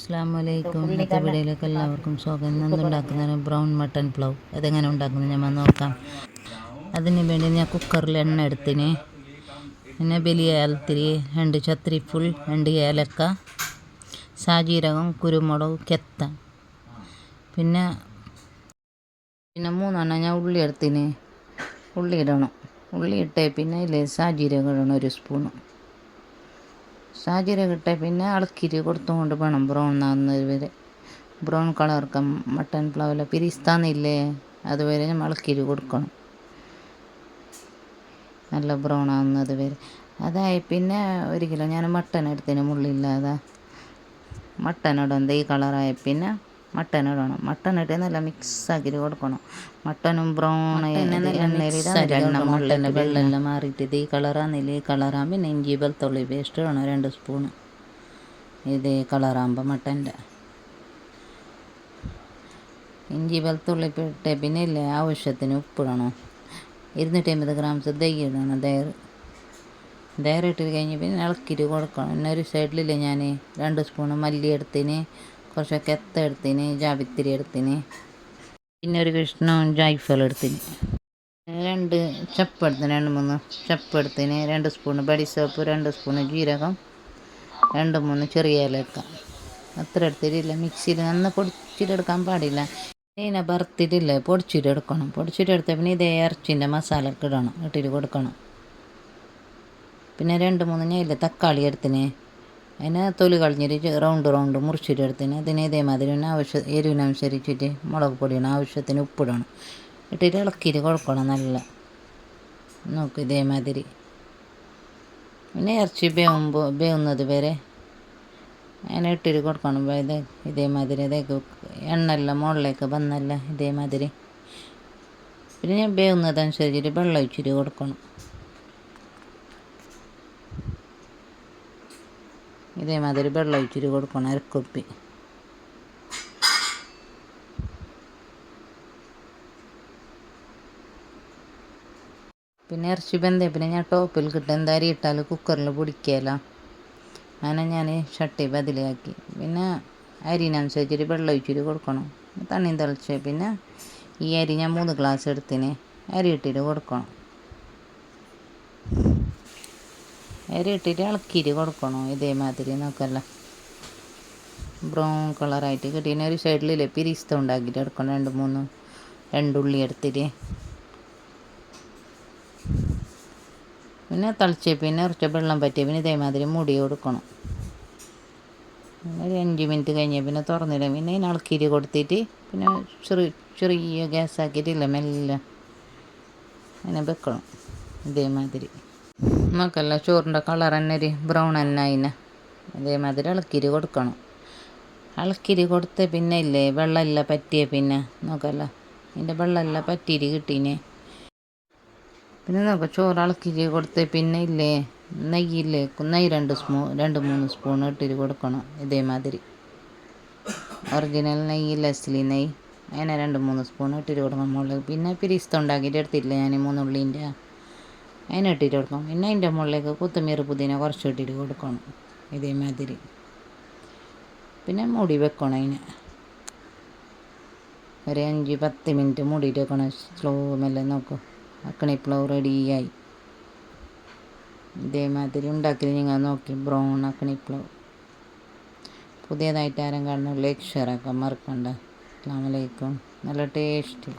അസ്സലാമലൈക്കും. ഇന്നത്തെ വീഡിയോയിലേക്ക് എല്ലാവർക്കും സ്വാഗതം. ഇന്നുണ്ടാക്കുന്നത് ബ്രൗൺ മട്ടൺ പ്ലവ്. അതെങ്ങനെ ഉണ്ടാക്കുന്നത് നമ്മൾ നോക്കാം. അതിന് വേണ്ടി ഞാൻ കുക്കറിൽ എണ്ണ എടുത്തിന്, പിന്നെ വലിയ ഏലത്തിരി, 2 ചത്രി ഫുൾ, 2 ഏലക്ക, സാജീരകം, കുരുമുളക്, കെത്ത, പിന്നെ 3 ഞാൻ ഉള്ളി എടുത്തിന്. ഉള്ളി ഇടണം. ഉള്ളി ഇട്ടേ പിന്നെ ഇതിൽ സാജീരകം ഇടണം 1 സ്പൂണ്. സാജീരകം ഇട്ടേ പിന്നെ ഇളക്കിയിട്ട് കൊടുത്തുകൊണ്ട് വേണം ബ്രൗൺ ആകുന്നത് വരെ. ബ്രൗൺ കളർക്ക് മട്ടൺ പ്ലവിലെ പിരിസ്താന്നില്ലേ അതുവരെ നമ്മൾ ഇളക്കിയിട്ട് കൊടുക്കണം, നല്ല ബ്രൗൺ ആകുന്നത് വരെ. അതായി പിന്നെ 1 കിലോ ഞാൻ മട്ടൺ എടുത്തിന്, മുള്ളില്ലാതെ മട്ടൺ ഇടുന്നത്. ഈ കളറായി പിന്നെ മട്ടൺ ഇടണം. മട്ടൺ ഇട്ട് നല്ല മിക്സാക്കിയിട്ട് കൊടുക്കണം. മട്ടനും ബ്രൗൺ എണ്ണ മുകളിലെ വെള്ളമെല്ലാം മാറിയിട്ട് ഇത് ഈ കളറാകുന്നില്ല. ഈ കളറാകുമ്പോൾ പിന്നെ ഇഞ്ചി വെളുത്തുള്ളി പേസ്റ്റ് ഇടണം 2 സ്പൂണ്. ഇത് കളറാകുമ്പോൾ മട്ടൻ്റെ ഇഞ്ചി വെളുത്തുള്ളി ഇട്ടേ പിന്നെ ഇല്ലേ ആവശ്യത്തിന് ഉപ്പിടണം. 250 ഗ്രാംസ് ദഹി ഇടണം. ദയർ ഇട്ട് കഴിഞ്ഞ് പിന്നെ ഇളക്കിയിട്ട് കൊടുക്കണം. പിന്നെ ഒരു സൈഡിലില്ലേ ഞാൻ 2 സ്പൂണ് മല്ലി എടുത്തിന്, കുറച്ച് കെത്ത എടുത്തിന്, ജാവിത്തിരി എടുത്തിന്, പിന്നെ ഒരു കഷ്ണം ജൈഫൽ എടുത്തിന്, 2 ചപ്പ് എടുത്തിന്, 2-3 ചപ്പ് എടുത്തിന്, 2 സ്പൂണ് ബഡിസോപ്പ്, 2 സ്പൂണ് ജീരകം, 2-3 ചെറിയ ഏലക്ക. അത്ര എടുത്തിട്ടില്ല. മിക്സിയിൽ നന്ന് പൊടിച്ചിട്ടെടുക്കാൻ പാടില്ല. ഇതിനെ വറുത്തിട്ടില്ലേ പൊടിച്ചിട്ടെടുക്കണം. പൊടിച്ചിട്ടെടുത്ത പിന്നെ ഇതേ ഇറച്ചിൻ്റെ മസാലക്ക് ഇടണം, ഇട്ടിട്ട് കൊടുക്കണം. പിന്നെ 2-3 ഞാൻ തക്കാളി എടുത്തിന്, അതിനെ തൊലി കളഞ്ഞിട്ട് റൗണ്ട് മുറിച്ചിട്ട് എടുത്തിന്. അതിന് ഇതേമാതിരി എരിവിനനുസരിച്ചിട്ട് മുളക് പൊടിയണം, ആവശ്യത്തിന് ഉപ്പിടണം, ഇട്ടിട്ട് ഇളക്കിയിട്ട് കൊടുക്കണം നല്ല. നോക്ക് ഇതേമാതിരി. പിന്നെ ഇറച്ചി വേവുന്നത് വരെ അതിനെ ഇട്ടിട്ട് കൊടുക്കണം. ഇതേമാതിരി എണ്ണെല്ലാം മുകളിലേക്ക് വന്നല്ല ഇതേമാതിരി. പിന്നെ ഞാൻ വേവുന്നതനുസരിച്ചിട്ട് വെള്ളം ഒഴിച്ചിട്ട് കൊടുക്കണം. ഇതേമാതിരി വെള്ളം ഒഴിച്ചിട്ട് കൊടുക്കണം, അരക്കുപ്പി. പിന്നെ ഇറച്ചി വെന്തേ പിന്നെ ഞാൻ ടോപ്പിൽ കിട്ടും എന്താ അരി ഇട്ടാൽ കുക്കറിൽ പൊടിക്കുകയില്ല. അങ്ങനെ ഞാൻ ചട്ടി ബദലാക്കി. പിന്നെ അരിനനുസരിച്ചിട്ട് വെള്ളം ഒഴിച്ചിട്ട് കൊടുക്കണം. തണ്ണി തിളച്ച് പിന്നെ ഈ അരി ഞാൻ 3 ഗ്ലാസ് എടുത്തിന്, അരി ഇട്ടിട്ട് കൊടുക്കണം. അരി ഇട്ടിട്ട് ഇളക്കിയിട്ട് കൊടുക്കണം. ഇതേമാതിരി നോക്കല്ല ബ്രൗൺ കളറായിട്ട് കിട്ടിയ ഒരു സൈഡിലില്ലേ പിരിസ്ത ഉണ്ടാക്കിയിട്ട് എടുക്കണം. 2 ഉള്ളി എടുത്തിട്ട് പിന്നെ തിളച്ച് പിന്നെ കുറച്ച് വെള്ളം പറ്റിയ പിന്നെ ഇതേമാതിരി മൂടി കൊടുക്കണം. ഒരു 5 മിനിറ്റ് കഴിഞ്ഞ് പിന്നെ തുറന്നിടും. പിന്നെ ഇതിന് ഇളക്കിയിട്ട് കൊടുത്തിട്ട് പിന്നെ ചെറിയ ഗ്യാസാക്കിയിട്ടില്ല മെല്ലെ അങ്ങനെ വെക്കണം. ഇതേമാതിരി നമുക്കല്ല ചോറിൻ്റെ കളർ തന്നെ ഒരു ബ്രൗൺ തന്നെ അതിനെ അതേമാതിരി ഇളക്കിയിട്ട് കൊടുക്കണം. ഇളക്കിയിട്ട് കൊടുത്ത് പിന്നെ ഇല്ലേ വെള്ളമെല്ലാം പറ്റിയ പിന്നെ നോക്കല്ല ഇതിൻ്റെ വെള്ളമെല്ലാം പറ്റിയിട്ട് കിട്ടീനെ. പിന്നെ നോക്കാം ചോറ് ഇളക്കിയിട്ട് കൊടുത്ത് പിന്നെ ഇല്ലേ നെയ്യ് 2-3 സ്പൂൺ ഇട്ടിട്ട് കൊടുക്കണം. ഇതേമാതിരി ഒറിജിനൽ നെയ്യ് ലസ്ലി നെയ്യ് അതിനെ 2-3 സ്പൂൺ ഇട്ടിട്ട് കൊടുക്കണം മുകളിൽ. പിന്നെ പിരിസ്ത ഉണ്ടാക്കിയിട്ട് എടുത്തില്ല ഞാൻ 3 ഉള്ളിൻ്റെ അതിനെ ഇട്ടിട്ട് കൊടുക്കണം. പിന്നെ അതിൻ്റെ മുകളിലേക്ക് കൊത്തമ്പീർ പുതിന കുറച്ച് ഇട്ടിട്ട് കൊടുക്കണം. ഇതേമാതിരി പിന്നെ മൂടി വെക്കണം. അതിന് ഒരു 5-10 മിനിറ്റ് മൂടിയിട്ട് വെക്കണം. സ്ലോ മെല്ലെ നോക്കും അക്കണി പ്ലവ് റെഡിയായി. ഇതേമാതിരി ഉണ്ടാക്കി നിങ്ങൾ നോക്കി ബ്രൗൺ അക്കണി പ്ലവ്. പുതിയതായിട്ട് ആരും കാണുന്ന ലൈക്ക് ഷെയർ ആക്കാൻ മറക്കണ്ട. അസ്സലാമു അലൈക്കും. നല്ല ടേസ്റ്റ്.